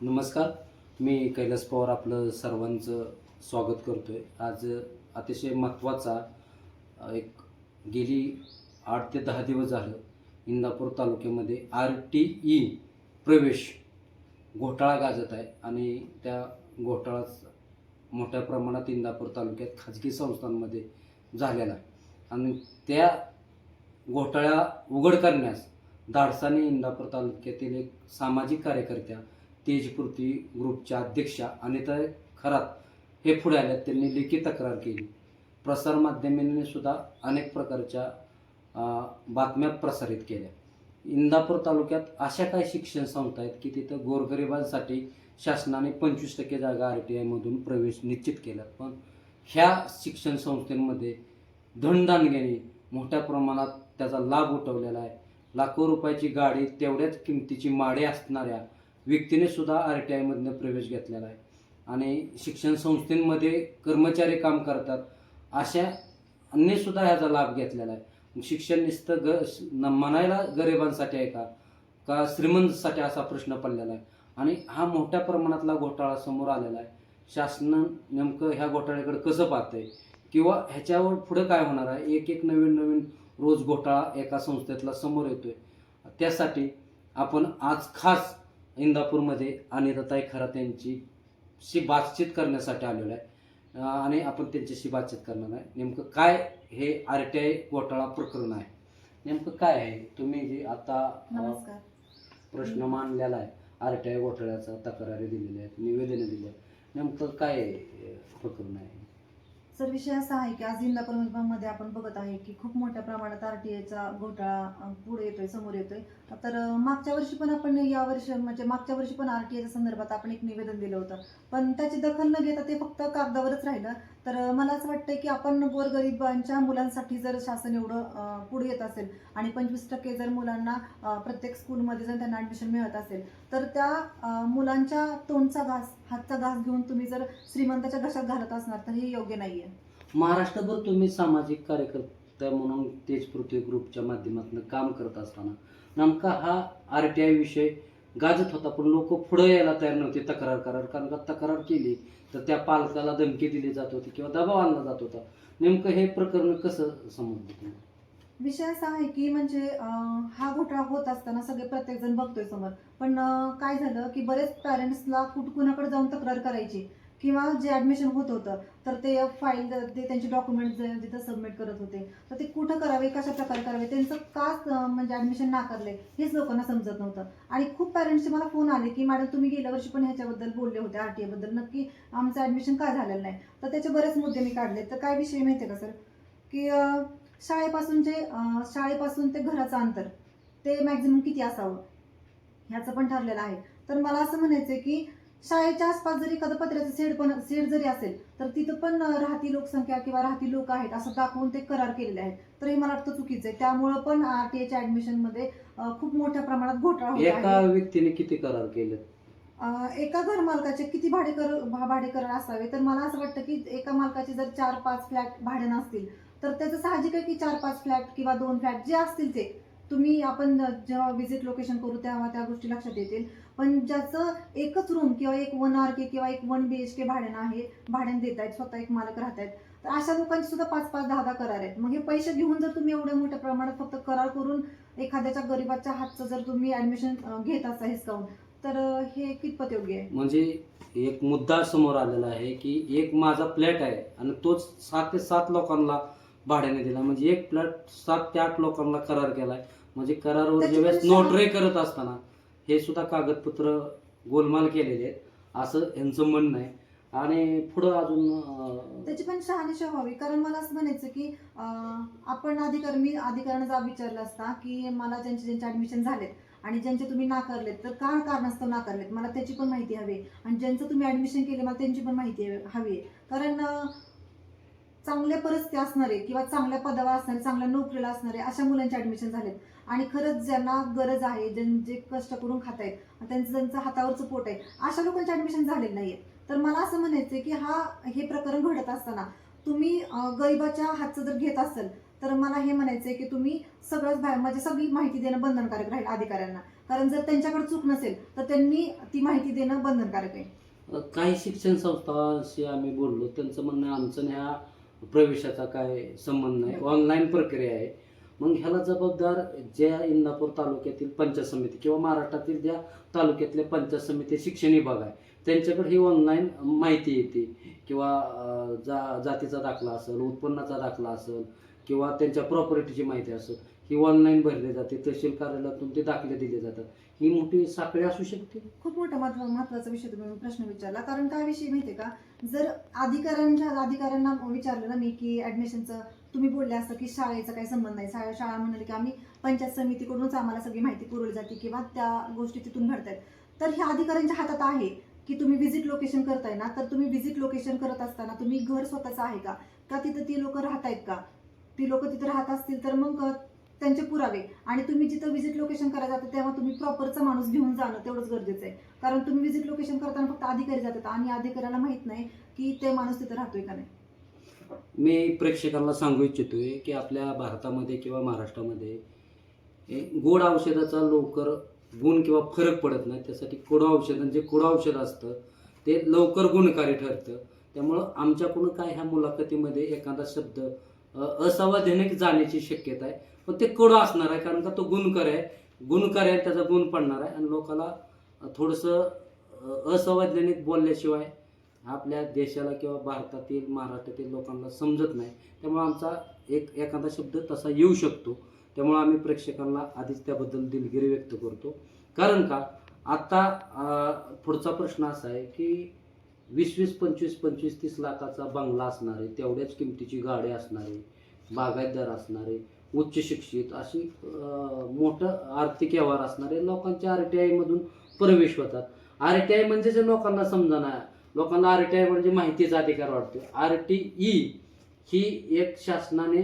नमस्कार. मी कैलास पवार आपलं सर्वांचं स्वागत करतोय. आज अतिशय महत्त्वाचा एक गेली 8 ते 10 दिवस झालं इंदापूर तालुक्यामध्ये RTE प्रवेश घोटाळा गाजत आहे आणि त्या घोटाळा मोठ्या प्रमाणात इंदापूर तालुक्यात खाजगी संस्थांमध्ये झालेला आहे आणि त्या घोटाळा उघड करण्यास धाडसाने इंदापूर तालुक्यातील एक सामाजिक कार्यकर्त्या तेजपूर्ती ग्रुपच्या अध्यक्षा अनिता खरात हे पुढे आल्यात. त्यांनी लेखी तक्रार केली. प्रसारमाध्यमांनी सुद्धा अनेक प्रकारच्या बातम्या प्रसारित केल्या. इंदापूर तालुक्यात अशा काही शिक्षण संस्था आहेत की तिथं गोरगरिबांसाठी शासनाने 25% जागा RTI मधून प्रवेश निश्चित केला, पण ह्या शिक्षण संस्थेमध्ये धनदानग्याने मोठ्या प्रमाणात त्याचा लाभ उठवलेला आहे. लाखो रुपयाची गाडी, तेवढ्याच किमतीची माडे असणाऱ्या व्यक्तीने सुद्धा RTI मधनं प्रवेश घेतलेला आहे आणि शिक्षण संस्थेमध्ये कर्मचारी काम करतात अशांनी सुद्धा ह्याचा लाभ घेतलेला आहे. शिक्षण नुसतं म्हणायला गरिबांसाठी आहे का श्रीमंतसाठी असा प्रश्न पडलेला आहे आणि हा मोठ्या प्रमाणातला घोटाळा समोर आलेला आहे. शासन नेमकं ह्या घोटाळ्याकडे कसं पाहतंय किंवा ह्याच्यावर पुढं काय होणार आहे, एक नवीन रोज घोटाळा एका संस्थेतला समोर येतोय. त्यासाठी आपण आज खास इंदापूरमध्ये अनिताताई खरात यांची बातचीत करण्यासाठी आलेलो आहे आणि आपण त्यांच्याशी बातचीत करणार आहे. नेमकं काय हे RTI घोटाळा प्रकरण आहे, नेमकं काय आहे? तुम्ही जे आता प्रश्न मांडलेला आहे RTI घोटाळ्याचा, तक्रारी दिलेल्या आहेत, निवेदनं दिली आहेत, नेमकं काय प्रकरण आहे? सर, विषय असा आहे की आज इंदापूरमध्ये आपण बघत आहे की खूप मोठ्या प्रमाणात RTIचा घोटाळा पुढे येतोय, समोर येतोय. तर मागच्या वर्षी पण आपण मागच्या वर्षी पण RTIच्या संदर्भात आपण एक निवेदन दिलं होतं, पण त्याची दखल न घेता ते फक्त कागदावरच राहिलं. तर मला असं वाटतंय की आपण गोरगरिबांच्या मुलांसाठी जर शासन एवढं पुढे येत असेल आणि 25% जर मुलांना प्रत्येक स्कूलमध्ये जर त्यांना ॲडमिशन मिळत असेल, तर त्या मुलांच्या तोंडचा घास, हातचा घास घेऊन तुम्ही जर श्रीमंताच्या घशात घालत असणार तर हे योग्य नाही आहे. महाराष्ट्रभर तुम्ही सामाजिक कार्यकर्ता म्हणून तेजपूर्ती ग्रुपच्या माध्यमातून काम करत असताना नेमका हा RTI विषय गाजत होता, पण लोक पुढे यायला तयार नव्हते तक्रार करार, कारण का तक्रार केली तर त्या पालकाला धमकी दिली जात होती किंवा दबाव आणला जात होता. नेमकं हे प्रकरण कसं समजलं? विषय असा आहे की हा घोटाळा होत असताना प्रत्येक जण बघतोय समोर, पण काय झालं की बरेच पॅरेंट्सला कुणाकडे जाऊन तक्रार करायची किंवा जे ॲडमिशन होत होतं तर ते फाईल, ते त्यांचे डॉक्युमेंट जिथं सबमिट करत होते तर ते कुठं करावे, कशा प्रकारे करावे, त्यांचं का ॲडमिशन नाकारले हेच लोकांना समजत नव्हतं. आणि खूप पॅरेंट्सचे मला फोन आले की मॅडम तुम्ही गेल्या वर्षी पण ह्याच्याबद्दल बोलले होते, RTI बद्दल, नक्की आमचं ॲडमिशन का झालेलं नाही. तर त्याचे बरेच मुद्दे मी काढले. तर काय विषय माहिती आहे का सर, की शाळेपासून ते घराचं अंतर ते मॅक्झिमम किती असावं ह्याचं पण ठरलेलं आहे. तर मला असं म्हणायचं की शाळेच्या आसपास जरी एखादं पत्र्याचं शेड जरी असेल तर तिथं पण राहती लोकसंख्या किंवा राहती लोक आहेत असं दाखवून ते करार केलेले आहेत, तर हे मला वाटतं चुकीचं आहे. त्यामुळं पण RTIच्या ॲडमिशनमध्ये खूप मोठ्या प्रमाणात घोटाळा होत आहे. एका व्यक्तीने किती करार केले? एका घर मालकाचे किती भाडेकरार असावे, तर मला असं वाटतं की एका मालकाचे जर 4-5 फ्लॅट भाड्यानं असतील तर त्याचं साहजिक आहे की 4-5 फ्लॅट किंवा 2 फ्लॅट जे असतील ते आपण जेव्हा व्हिजिट लोकेशन करू तेव्हा त्या गोष्टी लक्षात येतील. पण ज्याचं एकच रूम किंवा एक 1 RK किंवा एक 1 BHK भाड्यानं देत आहेत, स्वतः एक मालक राहत आहेत, तर अशा लोकांचे सुद्धा 5-5, 10-10 करार आहेत. मग हे पैसे घेऊन जर तुम्ही एवढ्या मोठ्या प्रमाणात फक्त करार करून एखाद्याच्या गरीबाच्या हातचं जर तुम्ही ॲडमिशन घेत असा हिसकावून, तर हे कितपत योग्य आहे? म्हणजे एक मुद्दा समोर आलेला आहे की एक माझा फ्लॅट आहे आणि तोच 7 ते 7 लोकांना भाड्याने दिला, म्हणजे एक फ्लॅट 7 ते 8 लोकांना करार केलाय. म्हणजे करारावर ज्यावेळेस नोटरी करत असताना हे सुद्धा कागदपत्र गोलमाल केलेले आहेत असं यांचं म्हणणं आहे. आणि पुढं अजून त्याची पण शहानिशा व्हावी. कारण मला असं म्हणायचं की आपण अधिकाऱ्यांना जाब विचारला असता की मला ज्यांचे ॲडमिशन झालेत आणि ज्यांचे तुम्ही नाकारलेत तर काय कारणास्तव नाकारलेत मला त्याची पण माहिती हवी, आणि ज्यांचं तुम्ही ॲडमिशन केले मला त्यांची पण माहिती हवी आहे. कारण चांगल्या परिस्थिती असणारे किंवा चांगल्या पदावर असणारे, चांगल्या नोकरीला असणारे अशा मुलांचे ॲडमिशन झालेत आणि खरंच ज्यांना गरज आहे, जे कष्ट करून खात आहेत, त्यांचं हातावरचं पोट आहे, अशा लोकांचे ॲडमिशन झालेलं नाहीये. तर मला असं म्हणायचं की हे प्रकरण घडत असताना तुम्ही गरिबाच्या हातचं जर घेत असाल तर मला हे म्हणायचं आहे की तुम्ही सगळंच बाहेर म्हणजे सगळी माहिती देणं बंधनकारक राहील अधिकाऱ्यांना, कारण जर त्यांच्याकडे चूक नसेल तर त्यांनी ती माहिती देणं बंधनकारक आहे. काही शिक्षण संस्थांशी आम्ही बोललो, त्यांचं म्हणणं आहे, आमचं आणि ह्या प्रवेशाचा काय संबंध नाही, ऑनलाईन प्रक्रिया आहे. मग ह्याला जबाबदार ज्या इंदापूर तालुक्यातील पंचायत समिती किंवा महाराष्ट्रातील ज्या तालुक्यातल्या पंचायत समिती शिक्षण विभाग आहे, त्यांच्याकडे ही ऑनलाईन माहिती येते किंवा जातीचा दाखला असेल, उत्पन्नाचा दाखला असेल किंवा त्यांच्या प्रॉपर्टीची माहिती असेल, ही ऑनलाईन भरली जाते. तहसील कार्यालयातून ते दाखले दिले जातात. ही मोठी साखळी असू शकते. खूप मोठा महत्वाचा विषय तुम्ही प्रश्न विचारला, कारण काय विषय माहितीये का, जर अधिकाऱ्यांना विचारलं ना मी की ऍडमिशनचं, तुम्ही बोलले असं की शाळेचा काही संबंध नाही, शाळा म्हणाली की आम्ही पंचायत समितीकडूनच आम्हाला सगळी माहिती पुरवली जाते किंवा त्या गोष्टी तिथून घडतात, तर ह्या अधिकाऱ्यांच्या हातात आहे की तुम्ही व्हिजिट लोकेशन करताय ना, तर तुम्ही व्हिजिट लोकेशन करत असताना तुम्ही घर स्वतःचं आहे का तिथं ती लोक राहत आहेत का, ती लोक तिथं राहत असतील तर मग त्यांचे पुरावे, आणि तुम्ही जिथं व्हिजिट लोकेशन करायला जाता तेव्हा तुम्ही प्रॉपरचा माणूस घेऊन जाणं तेवढंच गरजेचं आहे. कारण तुम्ही व्हिजिट लोकेशन करताना फक्त अधिकारी जातात आणि अधिकाऱ्याला माहित नाही की ते माणूस तिथं राहतोय का नाही. मी प्रेक्षकांना सांगू इच्छितोय की आपल्या भारतामध्ये किंवा महाराष्ट्रामध्ये गोड औषधाचा लवकर गुण किंवा फरक पडत नाही. त्यासाठी कडू औषध जे कडू औषध असतं ते लवकर गुणकारी ठरतं. त्यामुळं आमच्याकडून काय ह्या मुलाखतीमध्ये एखादा शब्द असंवैधानिक जाण्याची शक्यता आहे, पण ते कडू असणार आहे, कारण का तो गुणकारी आहे, त्याचा गुण पडणार आहे आणि लोकांना थोडंसं असंवैधानिक बोलल्याशिवाय आपल्या देशाला किंवा भारतातील महाराष्ट्रातील लोकांना समजत नाही. त्यामुळे आमचा एखादा शब्द तसा येऊ शकतो. त्यामुळे आम्ही प्रेक्षकांना आधीच त्याबद्दल दिलगिरी व्यक्त करतो. कारण का आता पुढचा प्रश्न असा आहे की 20-20, 25-25, 30 लाखाचा बंगला असणारे, तेवढ्याच किमतीची गाडी असणारे, बागायतदार असणारे, उच्च शिक्षित अशी मोठं आर्थिक व्यवहार असणारे लोकांच्या RTI मधून प्रवेश होतात. RTI म्हणजे जे लोकांना समजणार, लोकांना RTI म्हणजे माहितीचा अधिकार वाटतो. RTE ही एक शासनाने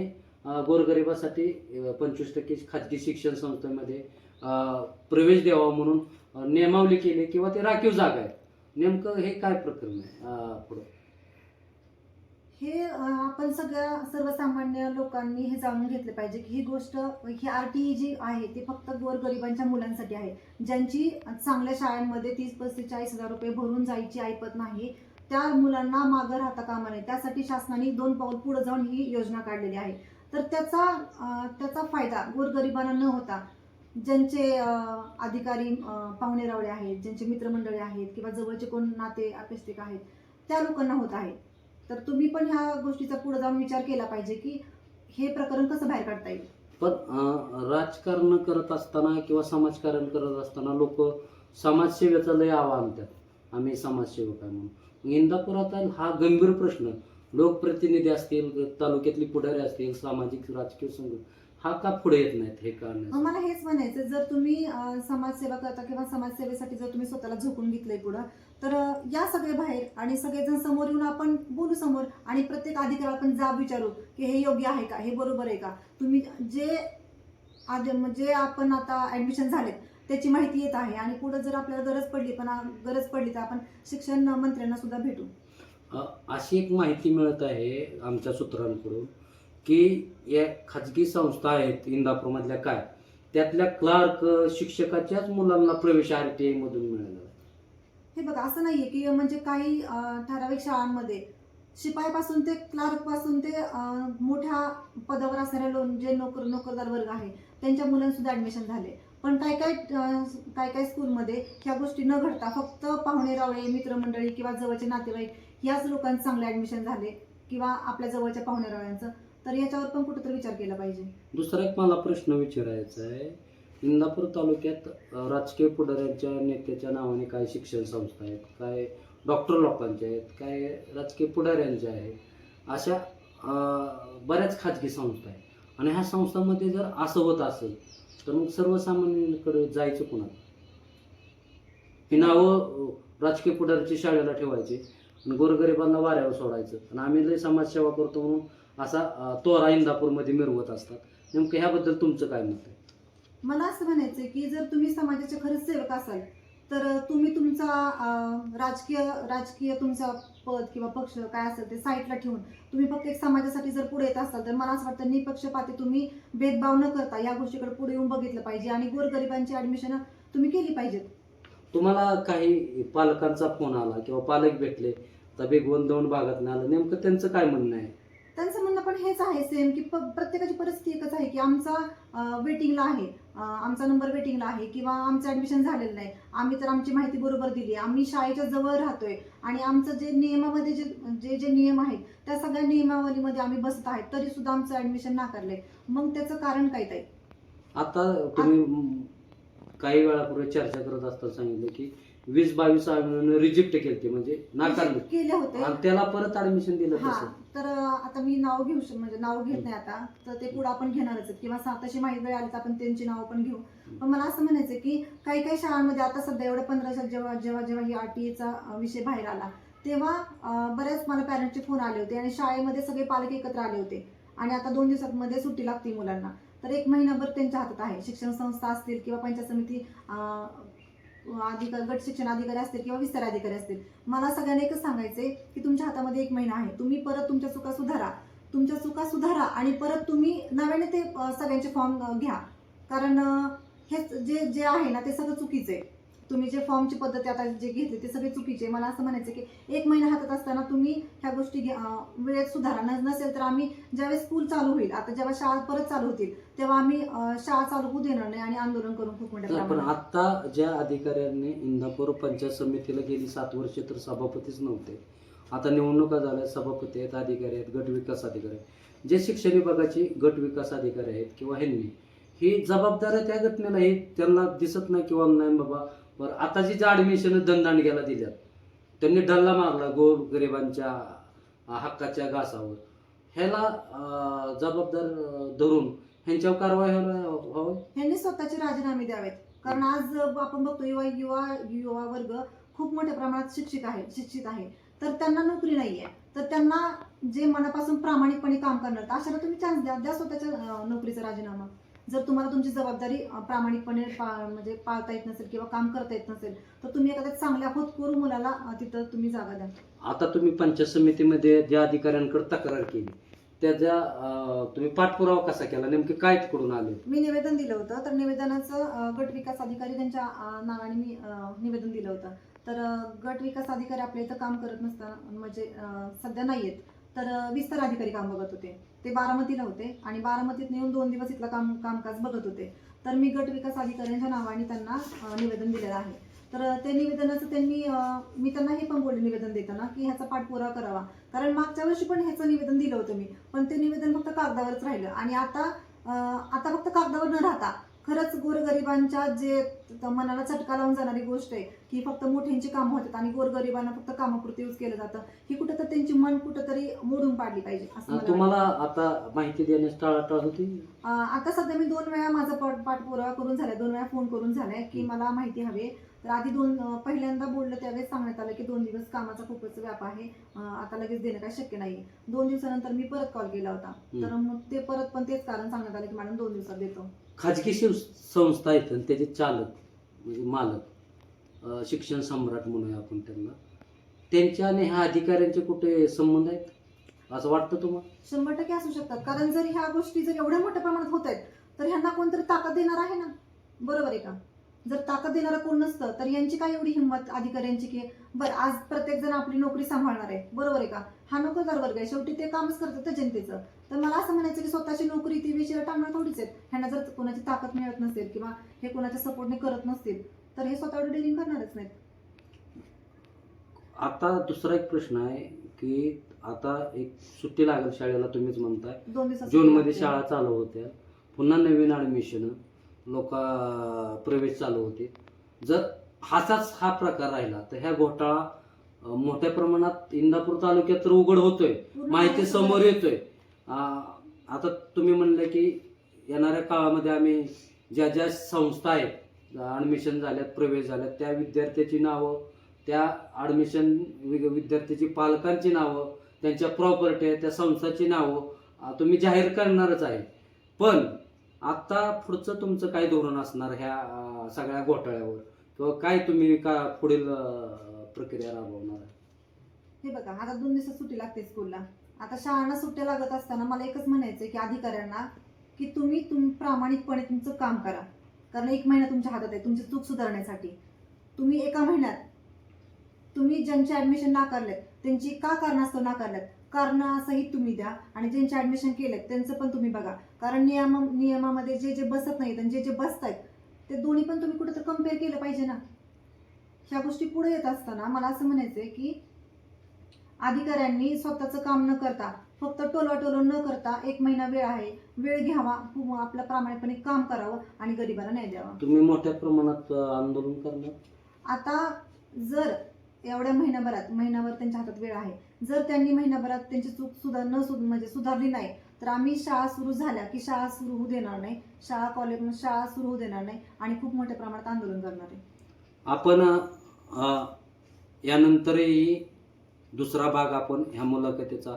गोरगरिबासाठी 25% खाजगी शिक्षण संस्थेमध्ये प्रवेश द्यावा म्हणून नियमावली केली किंवा ते राखीव जागा आहे. नेमकं हे काय प्रकरण आहे पुढे? हे आपण सर्वसामान्य लोकांनी हे जाणून घेतले पाहिजे की ही गोष्ट, ही RTE जी आहे ती फक्त गोरगरिबांच्या मुलांसाठी आहे, ज्यांची चांगल्या शाळांमध्ये 30-35-40 हजार रुपये भरून जायची ऐपत नाही. त्या मुलांना मागं राहता कामा नये, त्यासाठी शासनाने 2 पाऊल पुढे जाऊन ही योजना काढलेली आहे. तर त्याचा फायदा गोरगरिबांना न होता ज्यांचे अधिकारी पाहुणे रावळे आहेत, ज्यांचे मित्रमंडळी आहेत किंवा जवळचे कोण नाते आपेष्टिक आहेत, त्या लोकांना होत आहे. तर तुम्ही पण ह्या गोष्टीचा पुढे जाऊन विचार केला पाहिजे की हे प्रकरण कसं बाहेर काढता येईल. पण राजकारण करत असताना किंवा समाजकारण करत असताना लोक समाजसेवेचा लय आव्हान आणतात, आम्ही समाजसेवक आहे म्हणून. इंदापुरात हा गंभीर प्रश्न लोकप्रतिनिधी असतील, तालुक्यातली पुढारी असतील, सामाजिक राजकीय संघ हा का पुढे येत नाहीत हे कारण? मला हेच म्हणायचं, जर तुम्ही समाजसेवा करता किंवा समाजसेवेसाठी जर तुम्ही स्वतःला झोकून घेतलंय पुढं, तर या सगळे बाहेर आणि सगळेजण समोर येऊन आपण बोलू समोर आणि प्रत्येक अधिकाऱ्याला आपण जाब विचारू की हे योग्य आहे का, हे बरोबर आहे का. तुम्ही जे आपण आता ऍडमिशन झालेत त्याची माहिती येत आहे आणि पुढे जर आपल्याला गरज पडली तर आपण शिक्षण मंत्र्यांना सुद्धा भेटू. अशी एक माहिती मिळत आहे आमच्या सूत्रांकडून की या खाजगी संस्था आहेत इंदापूरमधल्या, काय त्यातल्या क्लार्क शिक्षकाच्याच मुलांना प्रवेश RTI मधून मिळाला. हे बघा, असं नाहीये की म्हणजे काही ठराविक शाळांमध्ये शिपाईपासून ते क्लार्क पासून ते मोठ्या पदावर असणारे जे नोकरदार वर्ग आहे त्यांच्या मुलांसुद्धा ऍडमिशन झाले. पण काय स्कूलमध्ये ह्या गोष्टी न घडता फक्त पाहुणे रावळे, मित्रमंडळी किंवा जवळचे नातेवाईक ह्याच लोकांचं चांगले ऍडमिशन झाले किंवा आपल्या जवळच्या पाहुणे रावळ्यांचं. तर याच्यावर पण कुठेतरी विचार केला पाहिजे. दुसरा एक मला प्रश्न विचारायचा आहे, इंदापूर तालुक्यात राजकीय पुढाऱ्यांच्या नेत्याच्या नावाने काय शिक्षण संस्था आहेत, काय डॉक्टर लोकांच्या आहेत, काय राजकीय पुढाऱ्यांच्या आहेत, अशा बऱ्याच खाजगी संस्था आहेत. आणि ह्या संस्थांमध्ये जर असं होत असेल तर मग सर्वसामान्यांकडे जायचं कोणाला? ही नावं राजकीय पुढाऱ्याची शाळेला ठेवायची आणि गोरगरिबांना वाऱ्यावर सोडायचं आणि आम्ही लय समाजसेवा करतो म्हणून असा तोरा इंदापूरमध्ये मिरवत असतात. नेमकं ह्याबद्दल तुमचं काय मत आहे? मला असं म्हणायचं की जर तुम्ही समाजाचे खरंच सेवक असाल तर तुम्ही तुमचा राजकीय तुमचा पद किंवा पक्ष काय असेल ते साईडला ठेवून तुम्ही फक्त एक समाजासाठी जर पुढे येत असाल तर मला असं वाटतं निपक्षपाती तुम्ही भेदभाव न करता या गोष्टीकडे पुढे येऊन बघितलं पाहिजे आणि गोरगरिबांची ऍडमिशन तुम्ही केली पाहिजेत. तुम्हाला काही पालकांचा फोन आला किंवा पालक भेटले तर भिगवण भागात आलं, नेमकं त्यांचं काय म्हणणं आहे? त्यांचं म्हणणं पण हेच आहे सेम की प्रत्येकाची परिस्थिती एकच आहे की आमचा वेटिंगला आहे, आमचा नंबर वेटिंगला आहे किंवा आमचं ऍडमिशन झालेलं नाही, आम्ही तर आमची माहिती बरोबर दिली, आम्ही शाळेच्या जवळ राहतोय आणि आमचं जे नियमामध्ये जे जे नियम आहेत त्या सगळ्या नियमावलीमध्ये आम्ही बसत आहेत तरी सुद्धा आमचं ऍडमिशन नाकारलंय. मग त्याचं कारण काय ताई? आता तुम्ही काही वेळापूर्वी चर्चा करत असताना सांगितलं की 20-22 रिजेक्ट केली, म्हणजे नाकारले केले होते आणि त्याला परत ऍडमिशन दिलं हा. तसं. तर आता मी नाव घेऊ म्हणजे नाव घेत नाही आता, तर ते पुढे आपण घेणारच आहेत किंवा तशी माहिती वेळ आली तर आपण त्यांची नाव पण घेऊ. पण मला असं म्हणायचं की काही काही शाळांमध्ये आता सध्या एवढ्या 15 जेव्हा जेव्हा जेव्हा ही RTEचा विषय बाहेर आला तेव्हा बऱ्याच मला पॅरेंटचे फोन आले होते आणि शाळेमध्ये सगळे पालक एकत्र आले होते आणि आता 2 दिवसांमध्ये सुट्टी लागते मुलांना. तर 1 महिनाभर त्यांच्या हातात आहे, शिक्षण संस्था असतील किंवा पंचायत समिती गट शिक्षण अधिकारी असतील किंवा विस्तार अधिकारी असतील, मला सगळ्यांना एकच सांगायचंय की तुमच्या हातामध्ये 1 महिना आहे, तुम्ही परत तुमच्या चुका सुधारा आणि परत तुम्ही नव्याने ते सगळ्यांचे फॉर्म घ्या. कारण हे जे जे आहे ना ते सगळं चुकीचं आहे. तुम्ही जे फॉर्मची पद्धती आता जे घेतली ते सगळे चुकीचे. मला असं म्हणायचं की 1 महिना हातात असताना तुम्ही ह्या गोष्टी वेळेत सुधारा. नसेल तर आम्ही ज्यावेळेस स्कूल चालू होईल, आता जेव्हा शाळा परत चालू होतील तेव्हा आम्ही शाळा चालू होऊ देणार नाही आणि आंदोलन करून खूप मोठ्या पण प्रमाणात. आता ज्या अधिकाऱ्यांनी इंदापूर पंचायत समितीला गेली 7 वर्ष तर सभापतीच नव्हते, आता निवडणुका झाल्या, सभापती आहेत, अधिकारी आहेत, गट विकास अधिकारी आहेत, जे शिक्षण विभागाचे गट विकास अधिकारी आहेत किंवा ह्यांनी ही जबाबदारी त्या घटनेला हे त्यांना दिसत नाही किंवा नाही बाबा. बरं, आता जी ऍडमिशन दणदांडग्याला दिल्यात त्यांनी डल्ला मारला गोर गरिबांच्या हक्काच्या घासावर, ह्याला जबाबदार धरून ह्यांच्यावर कारवाई व्हावी. ह्यांनी स्वतःचे राजीनामे द्यावेत. कारण आज आपण बघतो युवा वर्ग खूप मोठ्या प्रमाणात शिक्षित आहे तर त्यांना नोकरी नाहीये, तर त्यांना जे मनापासून प्रामाणिकपणे काम करणार अशाला तुम्ही चान्स द्या स्वतःच्या नोकरीचा राजीनामा. जर तुम्हाला तुमची जबाबदारी प्रामाणिकपणे म्हणजे पाळता येत नसेल किंवा काम करता येत नसेल तर तुम्ही एखाद्या चांगल्या होतकरू मुलाला तिथं तुम्ही जागा द्या. आता तुम्ही पंचायत समितीमध्ये ज्या अधिकाऱ्यांकडे तक्रार केली त्याचा तुम्ही पाठपुरावा कसा केला, नेमके काय तिकडून आले? मी निवेदन दिलं होतं, तर निवेदनाचं गट विकास अधिकारी त्यांच्या नावाने मी निवेदन दिलं होतं. तर गट विकास अधिकारी आपल्या इथं काम करत नसताना म्हणजे सध्या नाहीयेत, तर विस्तार अधिकारी काम बघत होते. ते बारामतीला होते आणि बारामतीत येऊन 2 दिवस इथलं कामकाज बघत होते. तर मी गट विकास अधिकाऱ्यांच्या नावाने त्यांना निवेदन दिलेलं आहे. तर ते निवेदनाचं मी त्यांना हे पण बोलले निवेदन देताना की ह्याचा पाठपुरावा करावा. कारण मागच्या वर्षी पण ह्याचं निवेदन दिलं होतं मी, पण ते निवेदन फक्त कागदावरच राहिलं आणि आता फक्त कागदावर न राहता खरंच गोरगरिबांच्या जे मनाला चटका लावून जाणारी गोष्ट आहे की फक्त मोठ्यांची कामं होतात आणि गोरगरिबांना फक्त कामापुरते यूज केलं जातं, ही कुठं तर त्यांची मन कुठंतरी मोडून पाडली पाहिजे असं मला तुम्हाला वाटतं. आता माहिती देण्यास टाळाटाळ होती? आता सध्या मी 2 वेळा माझा पाठपुरावा करून झालाय, 2 वेळा फोन करून झालाय की मला माहिती हवी. तर आधी पहिल्यांदा बोललं त्यावेळेस सांगण्यात आलं की 2 दिवस कामाचा खूपच व्याप आहे, आता लगेच देणं काही शक्य नाही. 2 दिवसानंतर मी परत कॉल केला होता, तर मग ते परत पण तेच कारण सांगण्यात आलं की मॅडम 2 दिवसात देतो. खाजगी संस्था आहेत आणि त्याचे चालक म्हणजे मालक शिक्षण सम्राट म्हणूया आपण त्यांना, त्यांच्या आणि ह्या अधिकाऱ्यांचे कुठे संबंध आहेत असं वाटतं तुम्हाला? 100% असू शकतात. कारण जर ह्या गोष्टी जर एवढ्या मोठ्या प्रमाणात होत आहेत तर ह्यांना कोणतरी ताकद देणार आहे ना, बरोबर आहे का? जर ताकद देणारं कोण नसतं तर यांची काय एवढी हिंमत अधिकाऱ्यांची की बरं आज प्रत्येक जण आपली नोकरी सांभाळणार आहे, बरोबर आहे का? हा नोकरदार वर्ग आहे, शेवटी ते कामच करतात त्या जनतेचं. तर मला असं म्हणायचं की स्वतःची नोकरी ती विषय टाळणार थोडीच आहेत. ह्यांना जर कोणाची ताकद मिळत नसेल किंवा हे कोणाच्या सपोर्टने करत नसतील तर हे स्वतःवर डिलिंग करणारच नाहीत. आता दुसरा एक प्रश्न आहे की आता एक सुट्टी लागेल शाळेला, तुम्हीच म्हणताय 2 दिवसात जूनमध्ये शाळा चालू होत्या, पुन्हा नवीन ऍडमिशन लोक प्रवेश चालू होते. जर हा प्रकार राहिला तर ह्या घोटाळा मोठ्या प्रमाणात इंदापूर तालुक्यात तर उघड होतोय, माहिती समोर येतोय. आता तुम्ही म्हणले की येणाऱ्या काळामध्ये आम्ही ज्या ज्या संस्था आहेत ऍडमिशन झाल्यात, प्रवेश झाल्यात, त्या विद्यार्थ्याची नावं, त्या ऍडमिशन विद्यार्थ्याची पालकांची नावं, त्यांच्या प्रॉपर्टी, त्या संस्थांची नावं तुम्ही जाहीर करणारच आहे. पण आता पुढचं तुमचं काय धोरण असणार ह्या सगळ्या घोटाळ्यावर किंवा काय तुम्ही का पुढील प्रक्रिया राबवणार आहे? हे बघा, आता 2 दिवसात सुट्टी लागते स्कूलला. आता शाळांना सुट्ट्या लागत असताना मला एकच म्हणायचं की अधिकाऱ्यांना की तुम्ही प्रामाणिकपणे तुमचं काम करा. कारण 1 महिना तुमच्या हातात आहे तुमची चूक सुधारण्यासाठी. तुम्ही एका महिन्यात तुम्ही ज्यांचे ऍडमिशन नाकारलेत त्यांची का कारणास्तव नाकारलेत कारणासहित तुम्ही द्या, आणि ज्यांचे ऍडमिशन केलेत त्यांचं पण तुम्ही बघा. कारण नियमामध्ये जे जे बसत नाहीत आणि जे जे बसत आहेत ते दोन्ही पण तुम्ही कुठेतरी कम्पेअर केलं पाहिजे ना. ह्या गोष्टी पुढे येत असताना मला असं म्हणायचंय की अधिकाऱ्यांनी स्वतःचं काम न करता, फक्त टोलवाटोल न करता 1 महिना वेळ आहे, वेळ घ्यावा, आपलं प्रामाणिकपणे काम करावं आणि गरिबांना न्याय द्यावा. तुम्ही मोठ्या प्रमाणात आंदोलन करणार? आता जर एवढ्या महिनाभर त्यांच्या हातात वेळ आहे, जर त्यांनी महिनाभरात त्यांची चूक म्हणजे सुधारली नाही तर आम्ही शाळा सुरू झाल्या की शाळा सुरू होऊ देणार नाही, शाळा सुरू होऊ देणार नाही आणि खूप मोठ्या प्रमाणात आंदोलन करणार आहे. आपण यानंतरही दुसरा भाग आपण ह्या मुलाखतीचा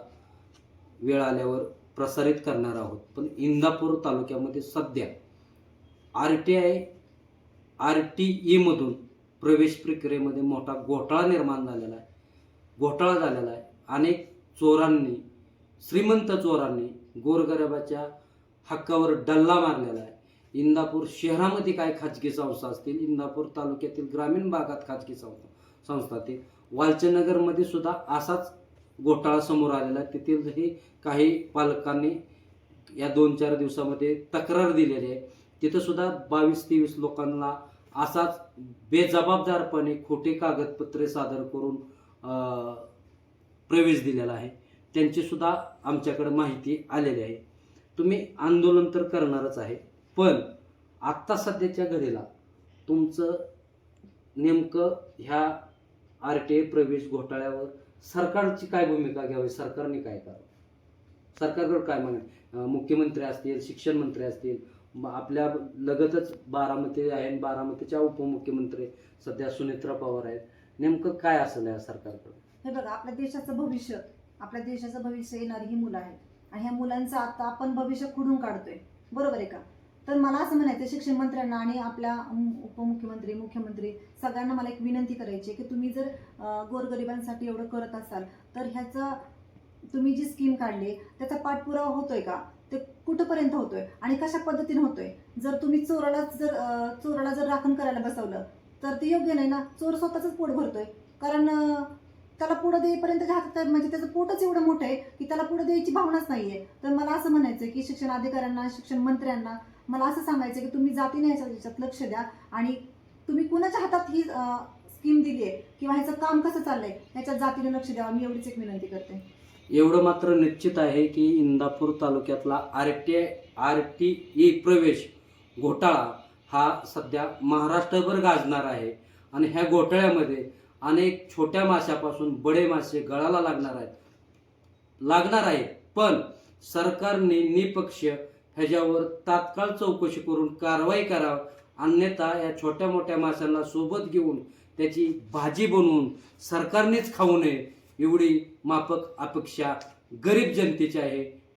वेळ आल्यावर प्रसारित करणार आहोत. पण इंदापूर तालुक्यामध्ये सध्या RTI मधून प्रवेश प्रक्रियेमध्ये मोठा घोटाळा निर्माण झालेला आहे. अनेक चोरांनी, श्रीमंत चोरांनी गोरगरिबाच्या हक्कावर डल्ला मारलेला आहे. इंदापूर शहरामध्ये काय खाजगी संस्था असतील, इंदापूर तालुक्यातील ग्रामीण भागात खाजगी संस्था असतील, वालचंदनगरमध्ये सुद्धा असाच घोटाळा समोर आलेला आहे. तेथीलही काही पालकांनी या 2-4 दिवसामध्ये तक्रार दिलेली आहे. तिथं सुद्धा 22-23 लोकांना असाच बेजबाबदारपणे खोटे कागदपत्रे सादर करून प्रवेश दिलेला आहे. त्यांची सुद्धा आमच्याकडे माहिती आलेली आहे. तुम्ही आंदोलन तर करणारच आहे, पण आत्ता सध्याच्या घडीला तुमचं नेमकं ह्या RTI प्रवेश घोटाळ्यावर सरकारची काय भूमिका घ्यावी, सरकारने काय करावं, सरकारकडे काय मागणी, मुख्यमंत्री असतील, शिक्षण मंत्री असतील, आपल्या लगतच बारामती आहे, बारामतीच्या उपमुख्यमंत्री सध्या सुनेत्रा पवार आहेत, नेमकं काय असेल या सरकारकडे? हे बघा, आपल्या देशाचं भविष्य येणारी ही मुलं आहेत आणि ह्या मुलांचं आता आपण भविष्य खुडून काढतोय, बरोबर आहे का? तर मला असं म्हणायचं शिक्षण मंत्र्यांना आणि आपल्या उपमुख्यमंत्री, मुख्यमंत्री सगळ्यांना मला एक विनंती करायची की तुम्ही जर गोरगरिबांसाठी एवढं करत असाल तर ह्याचं तुम्ही जी स्कीम काढली त्याचा पाठपुरावा होतोय का, ते कुठंपर्यंत होतोय आणि कशा पद्धतीने होतोय? जर तुम्ही चोराला जर राखण करायला बसवलं तर ते योग्य नाही ना. चोर स्वतःच पोट भरतोय, कारण त्याला पुढे देईपर्यंत हातात म्हणजे त्याचं पोटच एवढं मोठं आहे की त्याला पुढे द्यायची भावनाच नाहीये. तर मला असं म्हणायचं की शिक्षण अधिकाऱ्यांना, शिक्षण मंत्र्यांना मला असं सांगायचं की तुम्ही जातीने ह्याच्यात लक्ष द्या आणि तुम्ही कुणाच्या हातात ही स्कीम दिली आहे किंवा ह्याचं काम कसं चाललंय ह्याच्यात जातीने लक्ष द्यावं. मी एवढीच एक विनंती करते. एवढं मात्र निश्चित आहे की इंदापूर तालुक्यातला RTI प्रवेश घोटाळा हा सध्या महाराष्ट्रभर गाजणार आहे आणि ह्या घोटाळ्यामध्ये अनेक छोट्या माशापासून बडे मासे गळाला लागणार आहेत. पण सरकारने निपक्ष ह्याच्यावर तात्काळ चौकशी करून कारवाई करावी, अन्यथा या छोट्या मोठ्या माशांना सोबत घेऊन त्याची भाजी बनवून सरकारनेच खाऊ नये एवढी माफक अपेक्षा गरीब जनतेची आहे.